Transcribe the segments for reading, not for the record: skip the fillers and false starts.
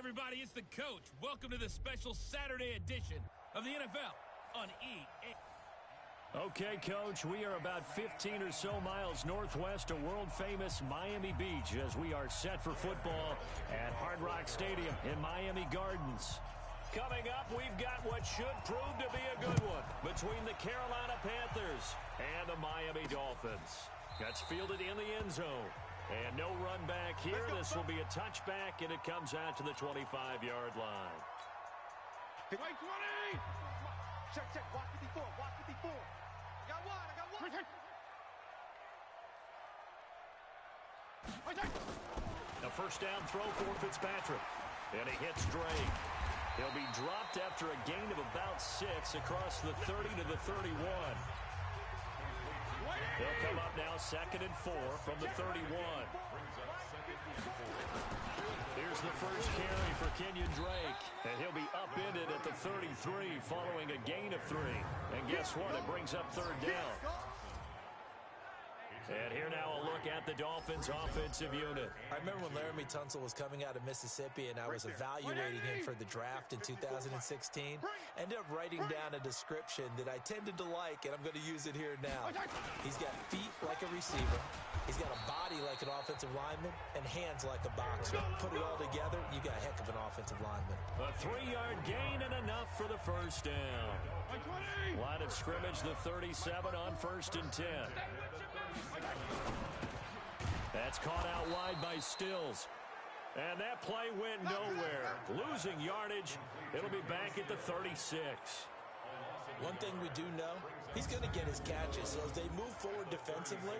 everybody, it's the coach. Welcome to the special Saturday edition of the NFL on EA. Okay, Coach, we are about 15 or so miles northwest of world-famous Miami Beach as we are set for football at Hard Rock Stadium in Miami Gardens. Coming up, we've got what should prove to be a good one between the Carolina Panthers and the Miami Dolphins. That's fielded in the end zone. And no run back here. This will be a touchback, and it comes out to the 25-yard line. Right 20! Check. Watch 54. I got one. A first down throw for Fitzpatrick. And he hits Drake. He'll be dropped after a gain of about 6 across the 30 to the 31. He'll come up now 2nd and 4 from the 31. Here's the first carry for Kenyon Drake. And he'll be upended at the 33 following a gain of 3. And guess what? It brings up 3rd down. And here now a look at the Dolphins' offensive unit. I remember when Laramie Tunsil was coming out of Mississippi and I was evaluating him for the draft in 2016. Ended up writing down a description that I tended to like, and I'm going to use it here now. He's got feet like a receiver. He's got a body like an offensive lineman and hands like a boxer. Put it all together, you got a heck of an offensive lineman. A 3-yard gain and enough for the first down. Line of scrimmage, the 37 on 1st and 10. That's caught out wide by Stills. And that play went nowhere. Losing yardage. It'll be back at the 36. One thing we do know, he's going to get his catches. So as they move forward defensively,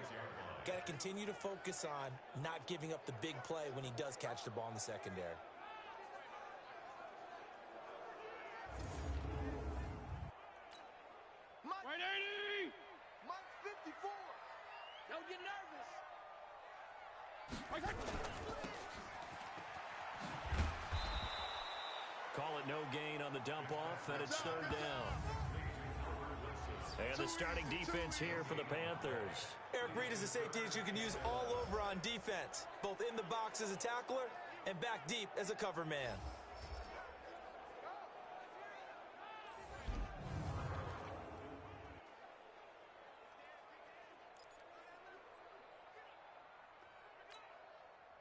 got to continue to focus on not giving up the big play when he does catch the ball in the secondary. Right 80! Mike 54! Don't get nervous. Call it no gain on the dump off, and it's 3rd down. And the starting defense here for the Panthers. Eric Reed is a safety that you can use all over on defense, both in the box as a tackler and back deep as a cover man.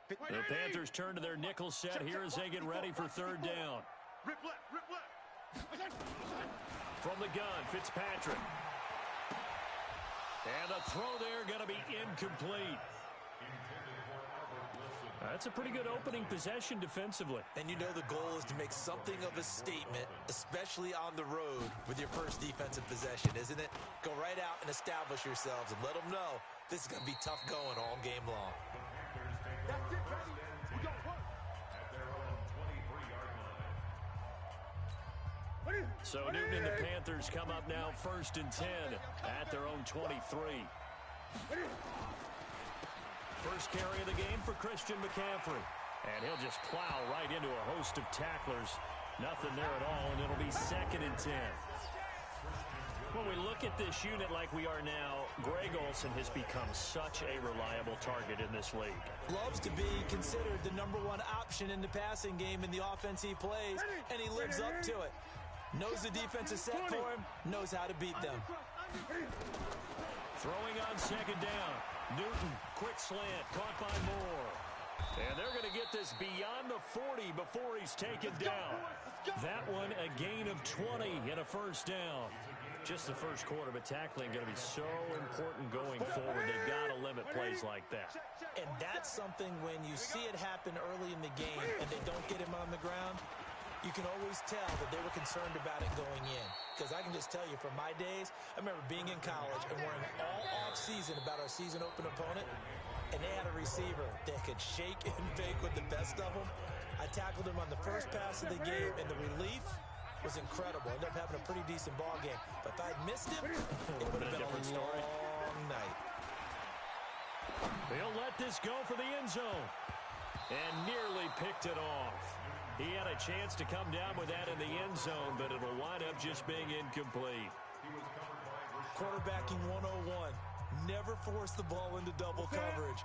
The Panthers turn to their nickel set here as they get ready for 3rd down. Rip left. From the gun, Fitzpatrick. And the throw there going to be incomplete. That's a pretty good opening possession defensively. And you know the goal is to make something of a statement, especially on the road with your first defensive possession, isn't it? Go right out and establish yourselves and let them know this is going to be tough going all game long. That's it, baby. We got work. So Newton and the Panthers come up now 1st and 10 at their own 23. First carry of the game for Christian McCaffrey. And he'll just plow right into a host of tacklers. Nothing there at all, and it'll be 2nd and 10. When we look at this unit like we are now, Greg Olsen has become such a reliable target in this league. Loves to be considered the #1 option in the passing game in the offense he plays, and he lives up to it. Knows the defense is set for him, knows how to beat them. Throwing on 2nd down. Newton, quick slant, caught by Moore. And they're going to get this beyond the 40 before he's taken down. That one, a gain of 20 and a first down. Just the first quarter, but tackling going to be so important going forward. They've got to limit plays like that. And that's something when you see it happen early in the game and they don't get him on the ground, you can always tell that they were concerned about it going in. Because I can just tell you from my days, I remember being in college and worrying all off-season about our season-open opponent, and they had a receiver that could shake and bake with the best of them. I tackled him on the first pass of the game, and the relief was incredible. Ended up having a pretty decent ball game. But if I'd missed him, it would have been a long night. He'll let this go for the end zone. And nearly picked it off. He had a chance to come down with that in the end zone, but it'll wind up just being incomplete. Quarterbacking 101. Never force the ball into double coverage,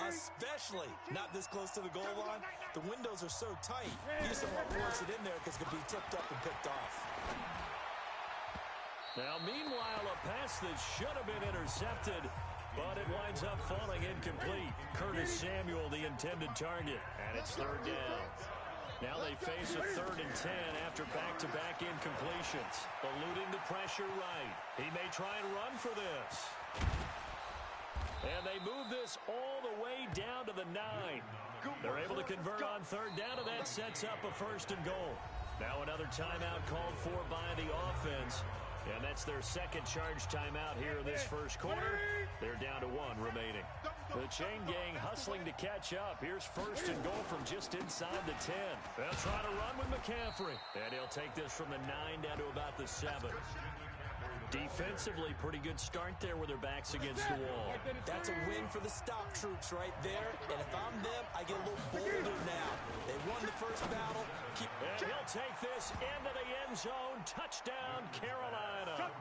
especially not this close to the goal line. The windows are so tight, you just don't want to force it in there because it could be tipped up and picked off. Now, meanwhile, a pass that should have been intercepted, but it winds up falling incomplete. Curtis Samuel, the intended target, and it's third down. Now they face a 3rd and 10 after back-to-back incompletions. Eluding the pressure right. He may try and run for this. And they move this all the way down to the 9. They're able to convert on 3rd down, and that sets up a 1st and goal. Now another timeout called for by the offense. And that's their second charge timeout here in this first quarter. They're down to 1 remaining. The chain gang hustling to catch up. Here's 1st and goal from just inside the 10. They'll try to run with McCaffrey. And he'll take this from the 9 down to about the 7. Defensively, pretty good start there with their backs against the wall. That's a win for the stop troops right there. And if I'm them, I get a little bolder now. They won the first battle. And he'll take this into the end zone. Touchdown, Carolina.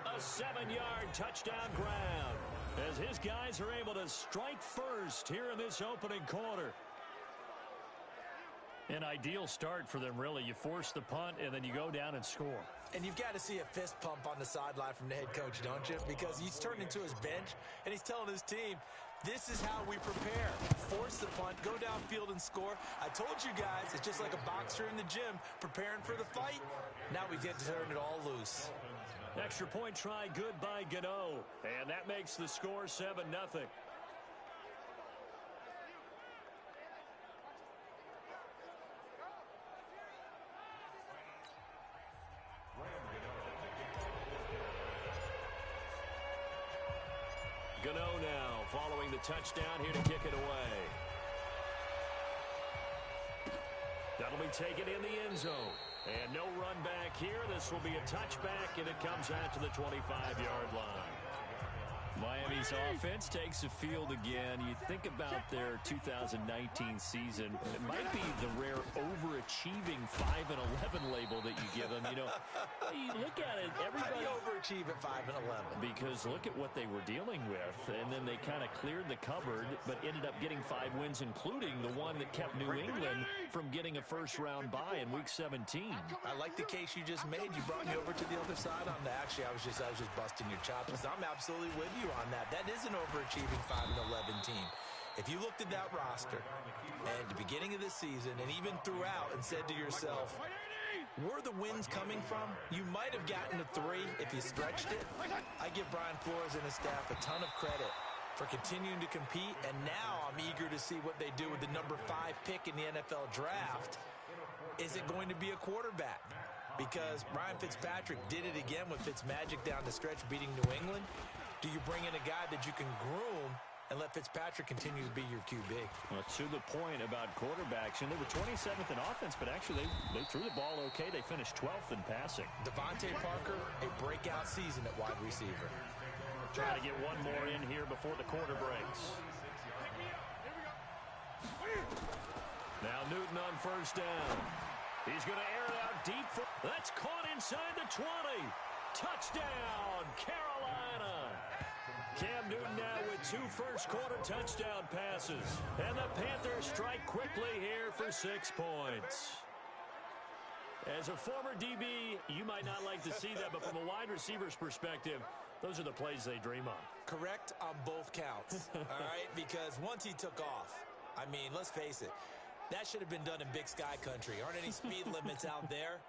A 7-yard touchdown ground as his guys are able to strike first here in this opening quarter. An ideal start for them, really. You force the punt, and then you go down and score. And you've got to see a fist pump on the sideline from the head coach, don't you? Because he's turned into his bench, and he's telling his team, this is how we prepare. Force the punt, go downfield and score. I told you guys, it's just like a boxer in the gym preparing for the fight. Now we get to turn it all loose. Extra point try, good by Gano. And that makes the score 7-0. Gano now following the touchdown here to kick it away. That'll be taken in the end zone. And no run back here. This will be a touchback, and it comes out to the 25-yard line. Miami's offense takes the field again. You think about their 2019 season, it might be the rare overachieving 5-11 label that you give them. You know, you look at it, everybody overachieve at 5-11. Because look at what they were dealing with, and then they kind of cleared the cupboard, but ended up getting 5 wins, including the one that kept New England from getting a first-round bye in Week 17. I like the case you just made. You brought me over to the other side on that. Actually, I was just busting your chops. I'm absolutely with you on that. That is an overachieving 5-11 team. If you looked at that roster at the beginning of the season and even throughout and said to yourself, where the wins coming from? You might have gotten to 3 if you stretched it. I give Brian Flores and his staff a ton of credit for continuing to compete, and now I'm eager to see what they do with the number 5 pick in the NFL draft. Is it going to be a quarterback? Because Ryan Fitzpatrick did it again with Fitzmagic down the stretch beating New England. Do you bring in a guy that you can groom and let Fitzpatrick continue to be your QB? Well, to the point about quarterbacks, and they were 27th in offense, but actually they threw the ball okay. They finished 12th in passing. Devontae Parker, a breakout season at wide receiver. Trying to get one more in here before the quarter breaks. Now Newton on first down. He's going to air it out deep. That's caught inside the 20. Touchdown, Carolina. Cam Newton now with 2 first-quarter touchdown passes. And the Panthers strike quickly here for 6 points. As a former DB, you might not like to see that, but from a wide receiver's perspective, those are the plays they dream of. Correct on both counts, all right? Because once he took off, I mean, let's face it, that should have been done in Big Sky Country. Aren't any speed limits out there?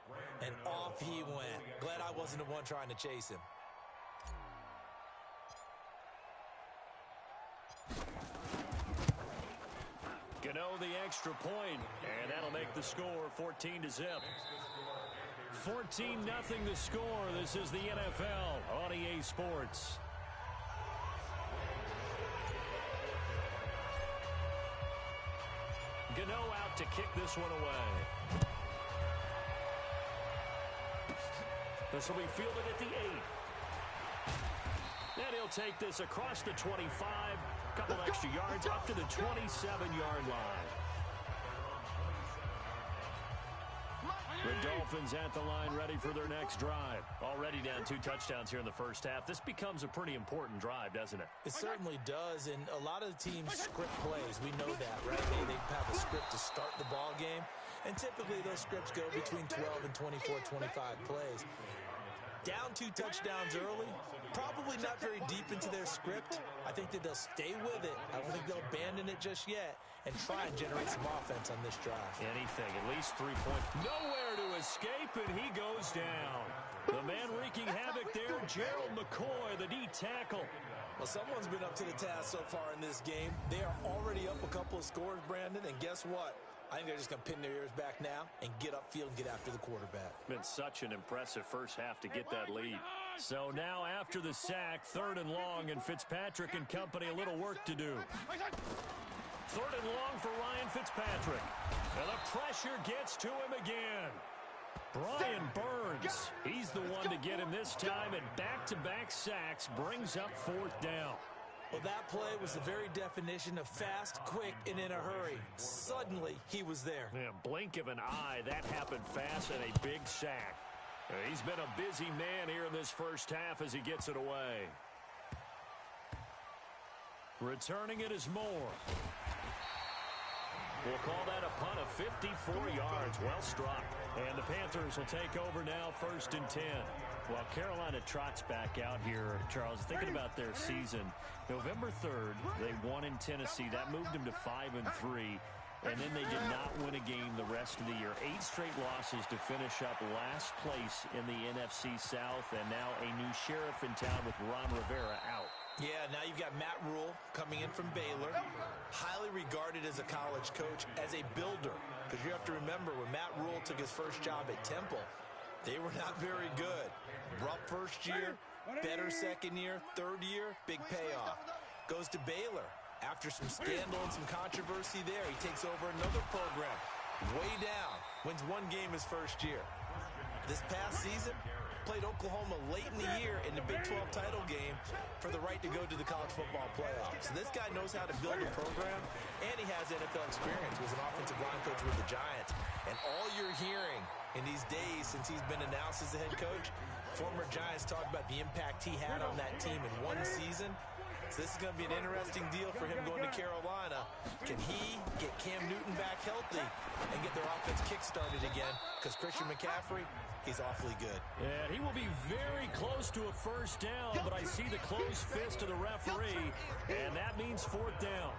And off he went. Glad I wasn't the one trying to chase him. Gano the extra point, and that'll make the score 14-0. 14-0 the score. This is the NFL on EA Sports. Gano out to kick this one away. This will be fielded at the 8. And he'll take this across the 25. Couple extra yards up to the 27-yard line. Rodolphe Dolphins at the line, ready for their next drive. Already down 2 touchdowns here in the first half. This becomes a pretty important drive, doesn't it? It certainly does, and a lot of the teams script plays. We know that, right? They have a script to start the ball game, and typically those scripts go between 12 and 24, 25 plays. Down 2 touchdowns early, probably not very deep into their script. I think that they'll stay with it. I don't think they'll abandon it just yet and try and generate some offense on this drive. Anything, at least 3 points. Nowhere to escape, and he goes down. The man wreaking havoc there, Gerald McCoy, the D tackle. Well, someone's been up to the task so far in this game. They are already up a couple of scores, Brandon, and guess what? I think they're just going to pin their ears back now and get upfield and get after the quarterback. Been such an impressive first half to get that lead. So now after the sack, 3rd and long, and Fitzpatrick and company a little work to do. 3rd and long for Ryan Fitzpatrick. And the pressure gets to him again. Brian Burns, he's the one to get him this time, and back-to-back sacks brings up 4th down. Well, that play was the very definition of fast, quick, and in a hurry. Suddenly, he was there. Yeah, blink of an eye, that happened fast, and a big sack. He's been a busy man here in this first half as he gets it away. Returning it is Moore. We'll call that a punt of 54 yards. Well struck. And the Panthers will take over now, 1st and 10. Well, Carolina trots back out here, Charles, thinking about their season. November 3rd, they won in Tennessee. That moved them to 5-3. And then they did not win a game the rest of the year. 8 straight losses to finish up last place in the NFC South. And now a new sheriff in town with Ron Rivera out. Yeah, now you've got Matt Rule coming in from Baylor, highly regarded as a college coach, as a builder. Because you have to remember, when Matt Rule took his first job at Temple, they were not very good. Rough first year, better second year, 3rd year, big payoff. Goes to Baylor. After some scandal and some controversy there, he takes over another program, way down, wins 1 game his first year. This past season, played Oklahoma late in the year in the Big 12 title game for the right to go to the college football playoffs. So this guy knows how to build a program, and he has NFL experience. Was an offensive line coach with the Giants. And all you're hearing in these days since he's been announced as the head coach, former Giants talk about the impact he had on that team in 1 season. So this is going to be an interesting deal for him going to Carolina. Can he get Cam Newton back healthy and get their offense kick-started again? Because Christian McCaffrey, he's awfully good. And he will be very close to a 1st down, but I see the closed fist of the referee, and that means 4th down.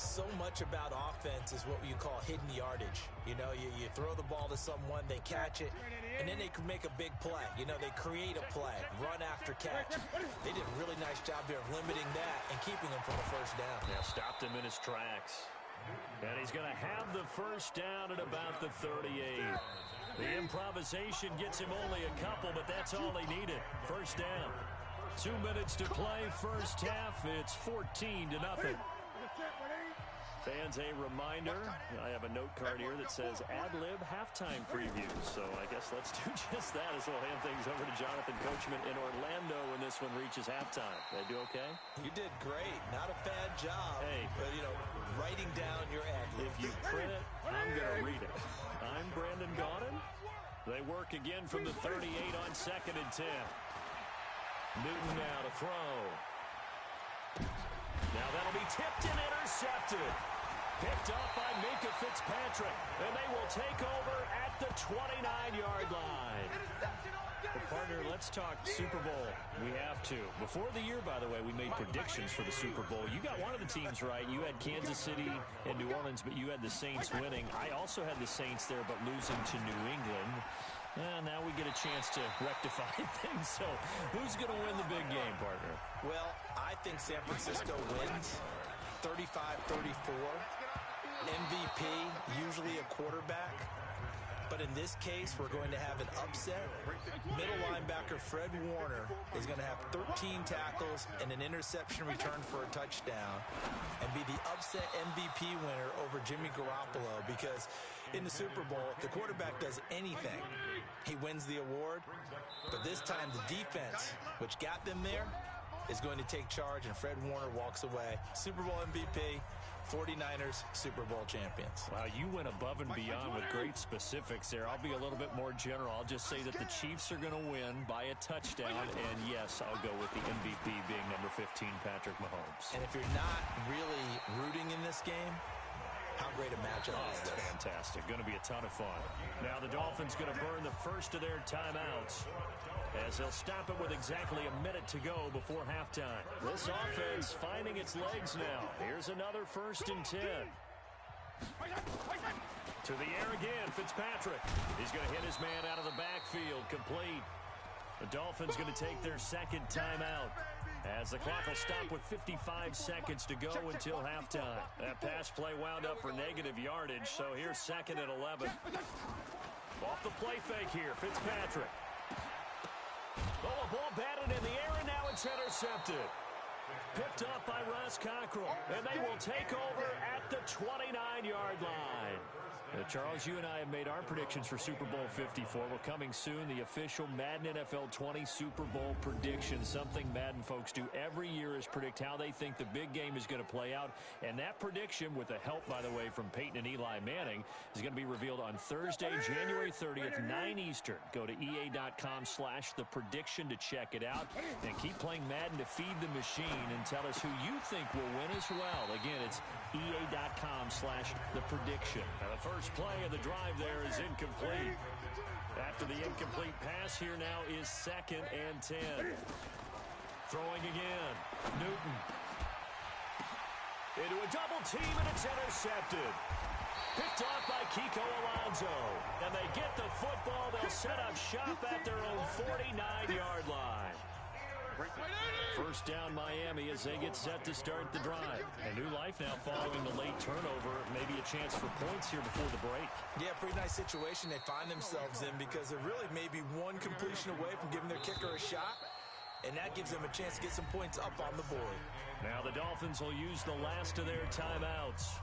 So much about offense is what you call hidden yardage. You know, you throw the ball to someone, they catch it, and then they can make a big play. You know, they create a play, run after catch. They did a really nice job there of limiting that and keeping him from a 1st down. Yeah, stopped him in his tracks. And he's going to have the 1st down at about the 38. The improvisation gets him only a couple, but that's all he needed. 1st down. 2 minutes to play, first half. It's 14-0. Fans, a reminder, I have a note card here that says ad-lib halftime preview. So I guess let's do just that as we'll hand things over to Jonathan Coachman in Orlando when this one reaches halftime. Did I do okay? You did great. Not a bad job. Hey. But, you know, writing down your ad-lib. If you print it, I'm going to read it. I'm Brandon Gaudin. They work again from the 38 on 2nd and 10. Newton now to throw. Now that'll be tipped and intercepted. Picked up by Minkah Fitzpatrick. And they will take over at the 29-yard line. Well, partner, let's talk Super Bowl. We have to. Before the year, by the way, we made predictions for the Super Bowl. You got one of the teams right. You had Kansas City and New Orleans, but you had the Saints winning. I also had the Saints there, but losing to New England. And now we get a chance to rectify things. So who's going to win the big game, partner? Well, I think San Francisco wins 35-34. MVP, usually a quarterback. But in this case, we're going to have an upset. Middle linebacker Fred Warner is going to have 13 tackles and an interception return for a touchdown and be the upset MVP winner over Jimmy Garoppolo, because in the Super Bowl, if the quarterback does anything, he wins the award. But this time, the defense, which got them there, is going to take charge, and Fred Warner walks away. Super Bowl MVP, 49ers Super Bowl champions. Wow, you went above and beyond with great specifics there. I'll be a little bit more general. I'll just say that the Chiefs are going to win by a touchdown, and yes, I'll go with the MVP being number 15, Patrick Mahomes. And if you're not really rooting in this game, how great a matchup is this? Fantastic. Going to be a ton of fun. Now the Dolphins going to burn the first of their timeouts as they'll stop it with exactly a minute to go before halftime. This offense finding its legs now. Here's another 1st and 10. To the air again, Fitzpatrick. He's going to hit his man out of the backfield, complete. The Dolphins going to take their second timeout as the clock will stop with 55 seconds to go until halftime. That pass play wound up for negative yardage, so here's 2nd and 11. Off the play fake here, Fitzpatrick. Oh, a ball batted in the air, and now it's intercepted. Picked up by Ross Cockrell, and they will take over at the 29-yard line. Charles, you and I have made our predictions for Super Bowl 54. We're coming soon, the official Madden NFL 20 Super Bowl prediction. Something Madden folks do every year is predict how they think the big game is going to play out. And that prediction, with the help, by the way, from Peyton and Eli Manning, is going to be revealed on Thursday, January 30th, 9 Eastern. Go to EA.com/theprediction to check it out. And keep playing Madden to feed the machine and tell us who you think will win as well. Again, it's EA.com/theprediction. Now, the first play of the drive there is incomplete. After the incomplete pass, here now is 2nd and 10. Throwing again. Newton. Into a double team, and it's intercepted. Picked off by Kiko Alonso. And they get the football. They'll set up shop at their own 49-yard line. First down Miami as they get set to start the drive. A new life now following the late turnover. Maybe a chance for points here before the break. Yeah, pretty nice situation they find themselves in because they're really maybe one completion away from giving their kicker a shot. And that gives them a chance to get some points up on the board. Now the Dolphins will use the last of their timeouts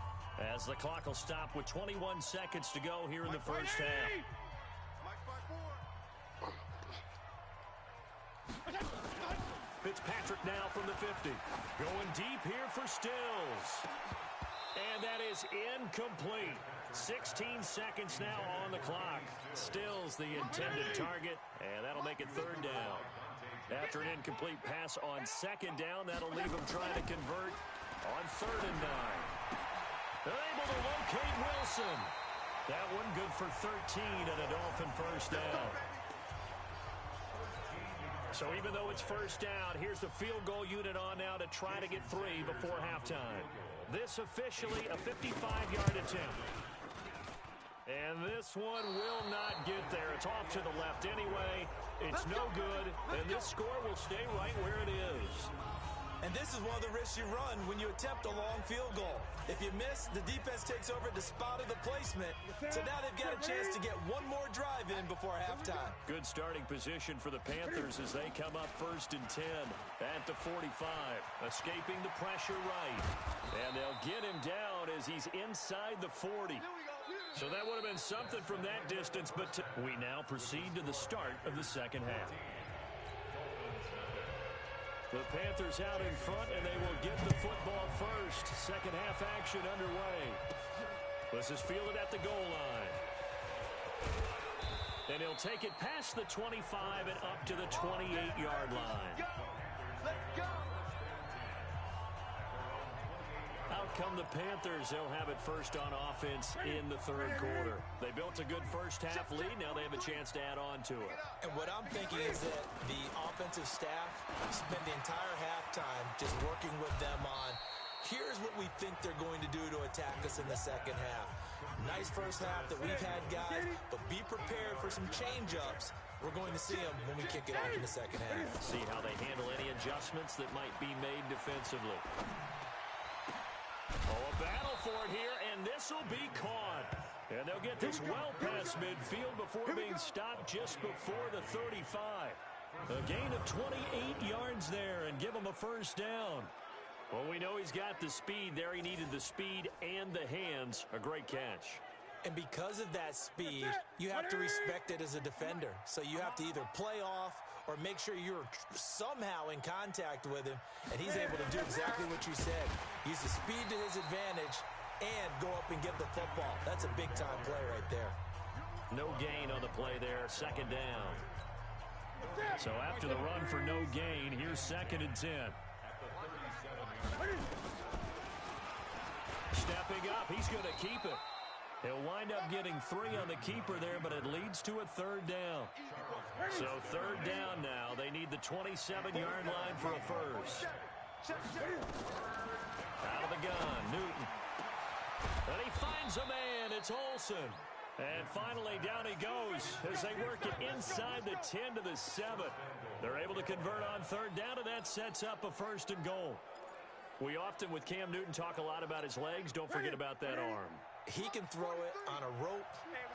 as the clock will stop with 21 seconds to go here in the first half. Fitzpatrick now from the 50. Going deep here for Stills. And that is incomplete. 16 seconds now on the clock. Stills the intended target, and that'll make it 3rd down. After an incomplete pass on 2nd down, that'll leave them trying to convert on 3rd and 9. They're able to locate Wilson. That one good for 13 and a Dolphin first down. So even though it's first down, here's the field goal unit on now to try to get 3 before halftime. This officially a 55-yard attempt. And this one will not get there. It's off to the left anyway. It's no good, and this score will stay right where it is. And this is one of the risks you run when you attempt a long field goal. If you miss, the defense takes over at the spot of the placement. So now they've got a chance to get one more drive in before halftime. Good starting position for the Panthers as they come up 1st and 10 at the 45. Escaping the pressure right. And they'll get him down as he's inside the 40. So that would have been something from that distance, but we now proceed to the start of the second half. The Panthers out in front, and they will get the football first. Second half action underway. This is fielded at the goal line. And he'll take it past the 25 and up to the 28-yard line. Let's go. Out come the Panthers. They'll have it first on offense in the 3rd quarter. They built a good first half lead. Now they have a chance to add on to it. And what I'm thinking is that the offensive staff spent the entire halftime just working with them on, here's what we think they're going to do to attack us in the second half. Nice first half that we've had, guys, but be prepared for some change-ups. We're going to see them when we kick it off in the second half. See how they handle any adjustments that might be made defensively. Oh, a battle for it here, and this will be caught. And they'll get this well past midfield before being stopped just before the 35. A gain of 28 yards there and give him a first down. Well, we know he's got the speed there. He needed the speed and the hands. A great catch. And because of that speed, you have to respect it as a defender. So you have to either play off or make sure you're somehow in contact with him, and he's able to do exactly what you said. Use the speed to his advantage and go up and get the football. That's a big-time play right there. No gain on the play there, second down. So after the run for no gain, here's 2nd and 10. Stepping up, he's going to keep it. He'll wind up getting 3 on the keeper there, but it leads to a 3rd down. So 3rd down now. They need the 27-yard line for a first. Out of the gun, Newton. And he finds a man. It's Olsen. And finally, down he goes as they work it inside the 10 to the 7. They're able to convert on 3rd down, and that sets up a 1st and goal. We often, with Cam Newton, talk a lot about his legs. Don't forget about that arm. He can throw it on a rope.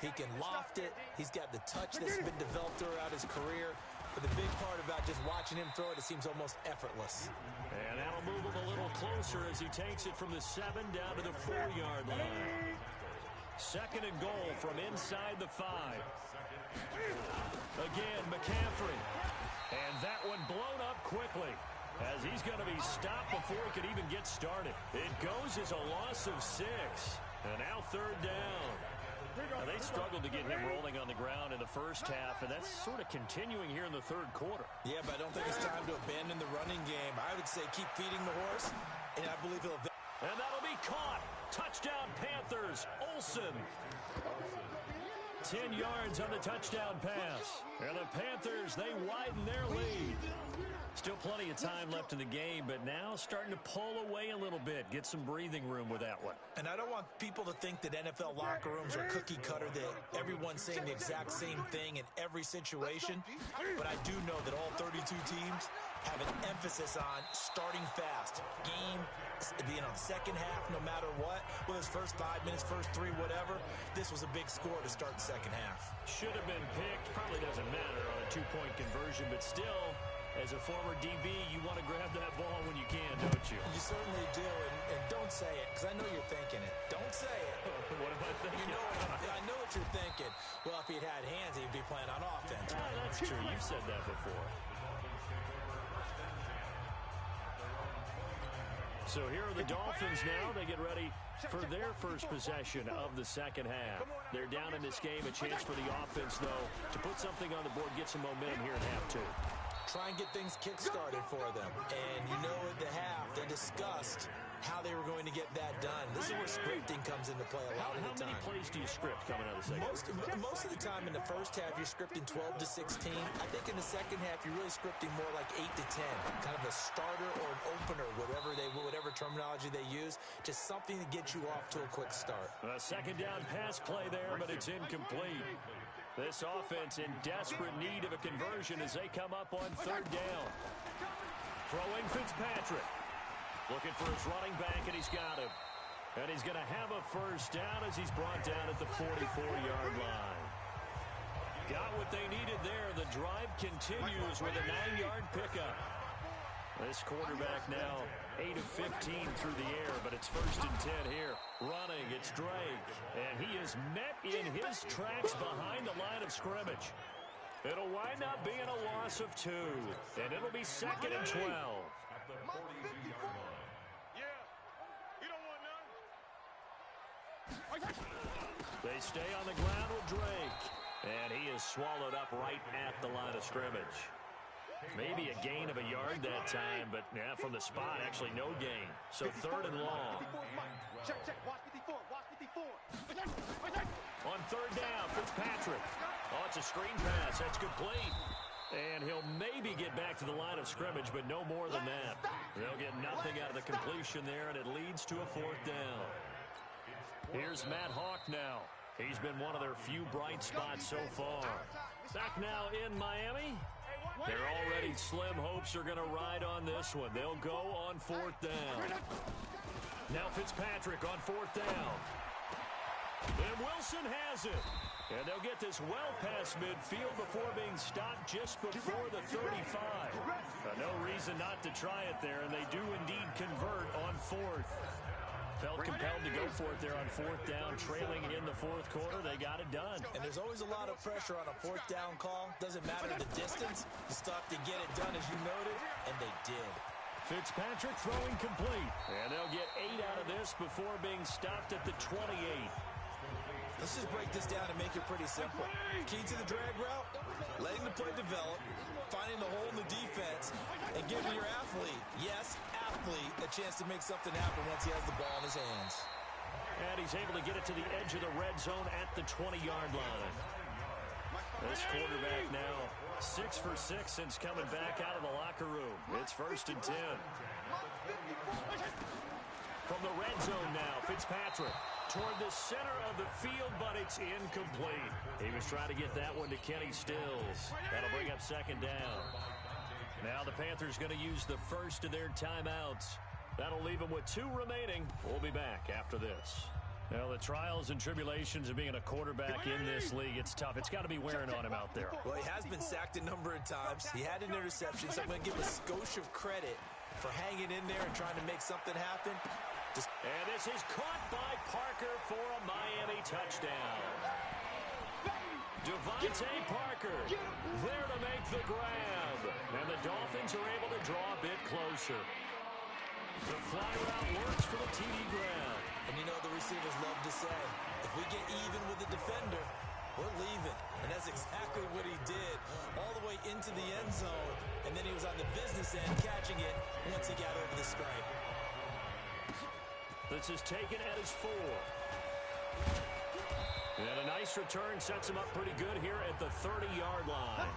He can loft it. He's got the touch that's been developed throughout his career. But the big part about just watching him throw it, it seems almost effortless. And that'll move him a little closer as he takes it from the 7 down to the 4-yard line. 2nd and goal from inside the 5. Again, McCaffrey. And that one blown up quickly as he's going to be stopped before he could even get started. It goes as a loss of 6. And now 3rd down. Now they struggled to get him rolling on the ground in the first half, and that's sort of continuing here in the 3rd quarter. Yeah, but I don't think it's time to abandon the running game. I would say keep feeding the horse, and I believe he'll... And that'll be caught. Touchdown, Panthers. Olsen. 10 yards on the touchdown pass. And the Panthers, they widen their lead. Still plenty of time left in the game, but now starting to pull away a little bit. Get some breathing room with that one. And I don't want people to think that NFL locker rooms are cookie cutter, that everyone's saying the exact same thing in every situation. But I do know that all 32 teams have an emphasis on starting fast. Game, second half, no matter what. Well, his first 5 minutes, first 3, whatever. This was a big score to start the second half. Should have been picked. Probably doesn't matter on a 2-point conversion, but still, as a former DB, you want to grab that ball when you can, don't you? You certainly do, and don't say it, because I know you're thinking it. Don't say it. What am I thinking? I know what you're thinking. Well, if he'd had hands, he'd be playing on offense. Ah, that's true. You've said that before. So here are the Dolphins now. They get ready for their first possession of the second half. They're down in this game. A chance for the offense, though, to put something on the board, get some momentum here in half 2. Try and get things kick-started for them. And you know at the half, they discussed how they were going to get that done. This is where scripting comes into play a lot of the time. How many plays do you script coming out of the second half? Most of the time in the first half, you're scripting 12 to 16. I think in the second half, you're really scripting more like 8 to 10. Kind of a starter or an opener, whatever terminology they use. Just something to get you off to a quick start. A second down pass play there, but it's incomplete. This offense in desperate need of a conversion as they come up on 3rd down. Throwing Fitzpatrick. Looking for his running back, and he's got him. And he's going to have a first down as he's brought down at the 44-yard line. Got what they needed there. The drive continues with a 9-yard pickup. This quarterback now 8 of 15 through the air, but it's 1st and 10 here. Running, it's Drake. And he is met in his tracks behind the line of scrimmage. It'll wind up being a loss of 2. And it'll be 2nd and 12. They stay on the ground with Drake. And he is swallowed up right at the line of scrimmage. Maybe a gain of a yard that time, but yeah, from the spot, actually no gain. So 3rd and long. On 3rd down, Fitzpatrick. Oh, it's a screen pass. That's complete. And he'll maybe get back to the line of scrimmage, but no more than that. They'll get nothing out of the completion there, and it leads to a 4th down. Here's Matt Hawk now. He's been one of their few bright spots so far. Back now in Miami. Their already slim hopes are going to ride on this one. They'll go on 4th down. Now Fitzpatrick on 4th down. And Wilson has it. And they'll get this well past midfield before being stopped just before the 35. No reason not to try it there, and they do indeed convert on 4th. Felt compelled to go for it there on fourth down, trailing in the fourth quarter. They got it done. And there's always a lot of pressure on a fourth down call. Doesn't matter the distance. You still have to get it done, as you noted, and they did. Fitzpatrick throwing complete. And they'll get 8 out of this before being stopped at the 28. Let's just break this down and make it pretty simple. Key to the drag route, letting the play develop, finding the hole in the defense, and giving your athlete, yes, athlete, a chance to make something happen once he has the ball in his hands. And he's able to get it to the edge of the red zone at the 20-yard line. This quarterback now 6 for 6 since coming back out of the locker room. It's 1st and 10. From the red zone now, Fitzpatrick toward the center of the field, but it's incomplete. He was trying to get that one to Kenny Stills. That'll bring up 2nd down. Now the Panthers going to use the first of their timeouts. That'll leave them with 2 remaining. We'll be back after this. Well, the trials and tribulations of being a quarterback in this league, it's tough. It's got to be wearing on him out there. Well, he has been sacked a number of times. He had an interception, so I'm going to give a skosh of credit for hanging in there and trying to make something happen. And this is caught by Parker for a Miami touchdown. Devontae Parker there to make the grab. And the Dolphins are able to draw a bit closer. The fly route works for the TD grab. And you know the receivers love to say, if we get even with the defender, we're leaving. And that's exactly what he did all the way into the end zone. And then he was on the business end catching it once he got over the stripe. This is taken at his 4. And a nice return sets him up pretty good here at the 30-yard line.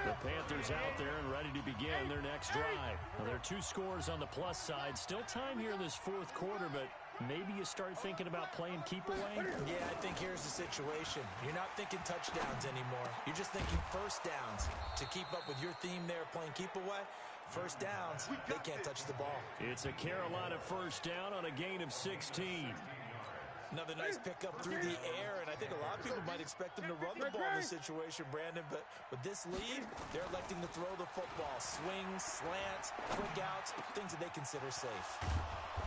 The Panthers out there and ready to begin their next drive. Now, there are 2 scores on the plus side. Still time here in this 4th quarter, but maybe you start thinking about playing keep away? Yeah, I think here's the situation. You're not thinking touchdowns anymore. You're just thinking first downs. To keep up with your theme there, playing keep away, first downs, they can't touch the ball. It's a Carolina first down on a gain of 16. Another nice pickup through the air, and I think a lot of people might expect them to run the ball in this situation, Brandon, but with this lead, they're electing to throw the football. Swings, slants, quick outs, things that they consider safe.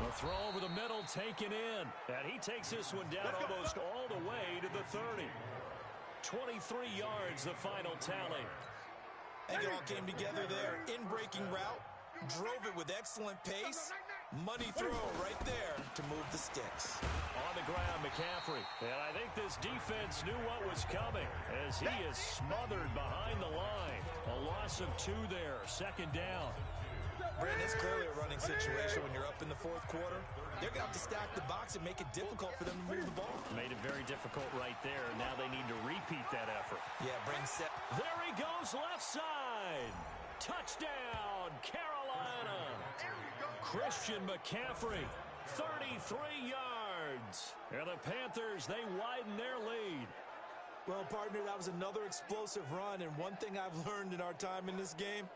A throw over the middle taken in, and he takes this one down almost all the way to the 30. 23 yards, the final tally. I think it all came together there. In-breaking route, drove it with excellent pace. Money throw right there to move the sticks. On the ground, McCaffrey. And I think this defense knew what was coming as he is smothered behind the line. A loss of 2 there, 2nd down. Brandon, it's clearly a running situation when you're up in the 4th quarter. They're going to have to stack the box and make it difficult for them to move the ball. Made it very difficult right there. Now they need to repeat that effort. Yeah, bring set. There he goes, left side. Touchdown, Carolina. Christian McCaffrey, 33 yards. And the Panthers, they widen their lead. Well, partner, that was another explosive run, and one thing I've learned in our time in this game,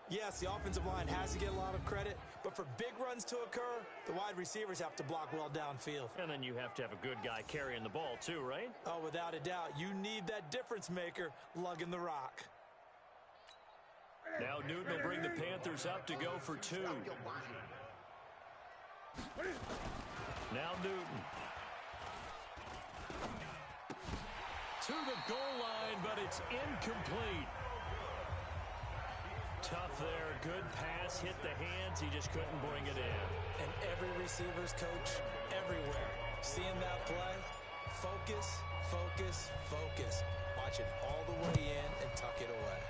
yes, the offensive line has to get a lot of credit, but for big runs to occur, the wide receivers have to block well downfield. And then you have to have a good guy carrying the ball too, right? Oh, without a doubt. You need that difference maker lugging the rock. Now Newton will bring the Panthers up to go for 2. Now Newton. To the goal line, but it's incomplete. Tough there. Good pass. Hit the hands. He just couldn't bring it in. And every receiver's coach everywhere. Seeing that play, focus, focus, focus. Watch it all the way in and tuck it away.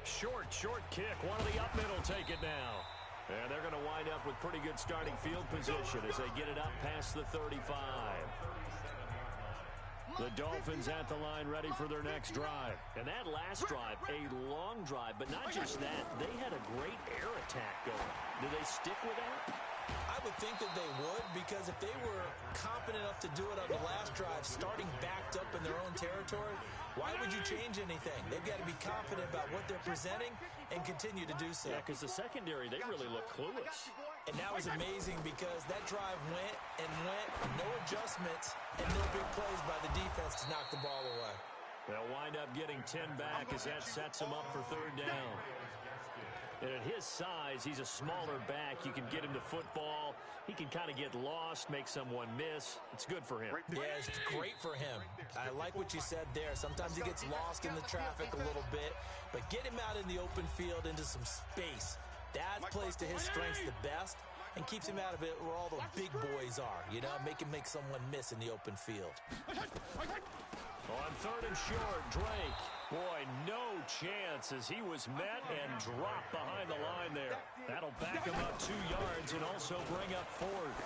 Short kick. One of the up middle take it now. And they're going to wind up with pretty good starting field position as they get it up past the 35. The Dolphins at the line ready for their next drive. And that last drive, a long drive, but not just that. They had a great air attack going. Do they stick with that? I would think that they would, because if they were confident enough to do it on the last drive, starting backed up in their own territory, why would you change anything? They've got to be confident about what they're presenting and continue to do so. Yeah, because the secondary, they really look clueless. And that was amazing because that drive went and went, no adjustments, and no big plays by the defense to knock the ball away. They'll wind up getting 10 back as that sets them up for 3rd down. And at his size, he's a smaller back. You can get him to football. He can kind of get lost, make someone miss. It's good for him. Yeah, it's great for him. I like what you said there. Sometimes he gets lost in the traffic a little bit, but get him out in the open field into some space. That plays to his strengths the best and keeps him out of it where all the big boys are, you know, make someone miss in the open field. On 3rd and short, Drake. Boy, no chance as he was met and dropped behind the line there. That'll back him up 2 yards and also bring up 4th.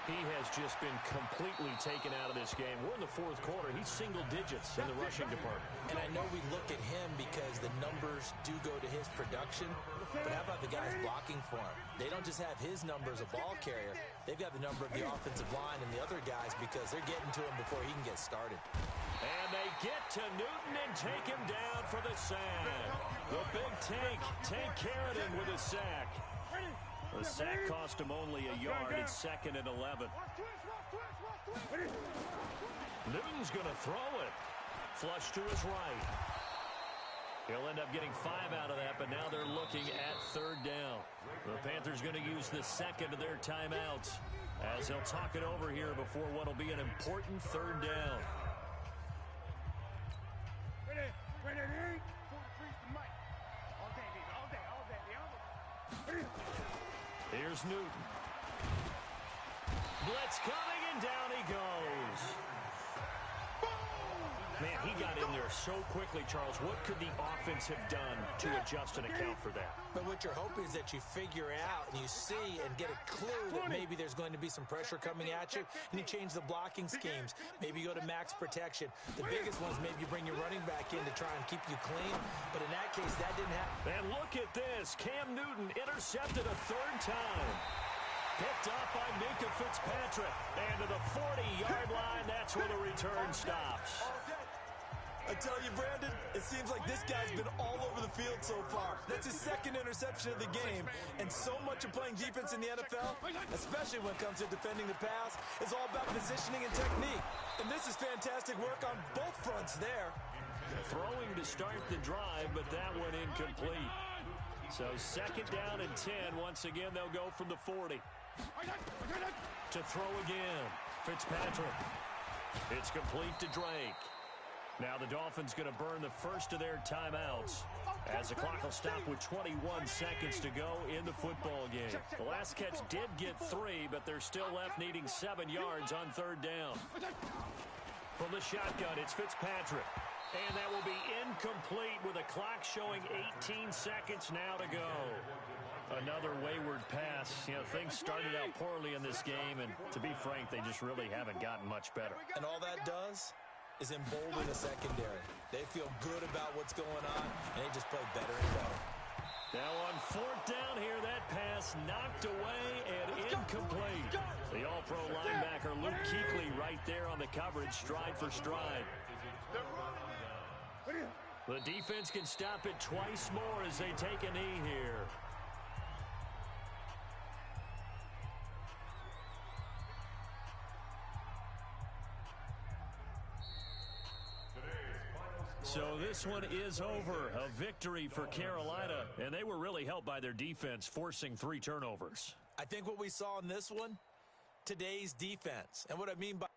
He has just been completely taken out of this game. We're in the 4th quarter. He's single digits in the rushing department. And I know we look at him because the numbers do go to his production, but how about the guys blocking for him? They don't just have his number as a ball carrier. They've got the number of the offensive line and the other guys because they're getting to him before he can get started. And they get to Newton and take him down for the sack. The big Tank Carradine with a sack. The sack cost him only a yard. It's 2nd and 11. Newton's going to throw it. Flush to his right. He'll end up getting 5 out of that, but now they're looking at 3rd down. The Panthers going to use the 2nd of their timeouts as they'll talk it over here before what will be an important 3rd down. Here's Newton. Blitz coming, and down he goes. Man, he got in there so quickly, Charles. What could the offense have done to adjust and account for that? But what you're hoping is that you figure out and you see and get a clue that maybe there's going to be some pressure coming at you, and you change the blocking schemes. Maybe you go to max protection. The biggest ones, maybe you bring your running back in to try and keep you clean. But in that case, that didn't happen. And look at this. Cam Newton intercepted a 3rd time. Picked up by Minkah Fitzpatrick. And to the 40-yard line, that's where the return stops. I tell you, Brandon, it seems like this guy's been all over the field so far. That's his 2nd interception of the game. And so much of playing defense in the NFL, especially when it comes to defending the pass, is all about positioning and technique. And this is fantastic work on both fronts there. Throwing to start the drive, but that one incomplete. So 2nd down and 10. Once again, they'll go from the 40. To throw again. Fitzpatrick. It's complete to Drake. Now the Dolphins going to burn the first of their timeouts as the clock will stop with 21 seconds to go in the football game. The last catch did get 3, but they're still left needing 7 yards on 3rd down. From the shotgun, it's Fitzpatrick. And that will be incomplete with a clock showing 18 seconds now to go. Another wayward pass. You know, things started out poorly in this game, and to be frank, they just really haven't gotten much better. And all that does is embolden the secondary. They feel good about what's going on, and they just play better and better. Now on 4th down here, that pass knocked away and incomplete. The all-pro linebacker Luke Kuechly right there on the coverage, stride for stride. The defense can stop it twice more as they take a knee here. So this one is over. A victory for Carolina, and they were really helped by their defense, forcing 3 turnovers. I think what we saw in this one, today's defense. And what I mean by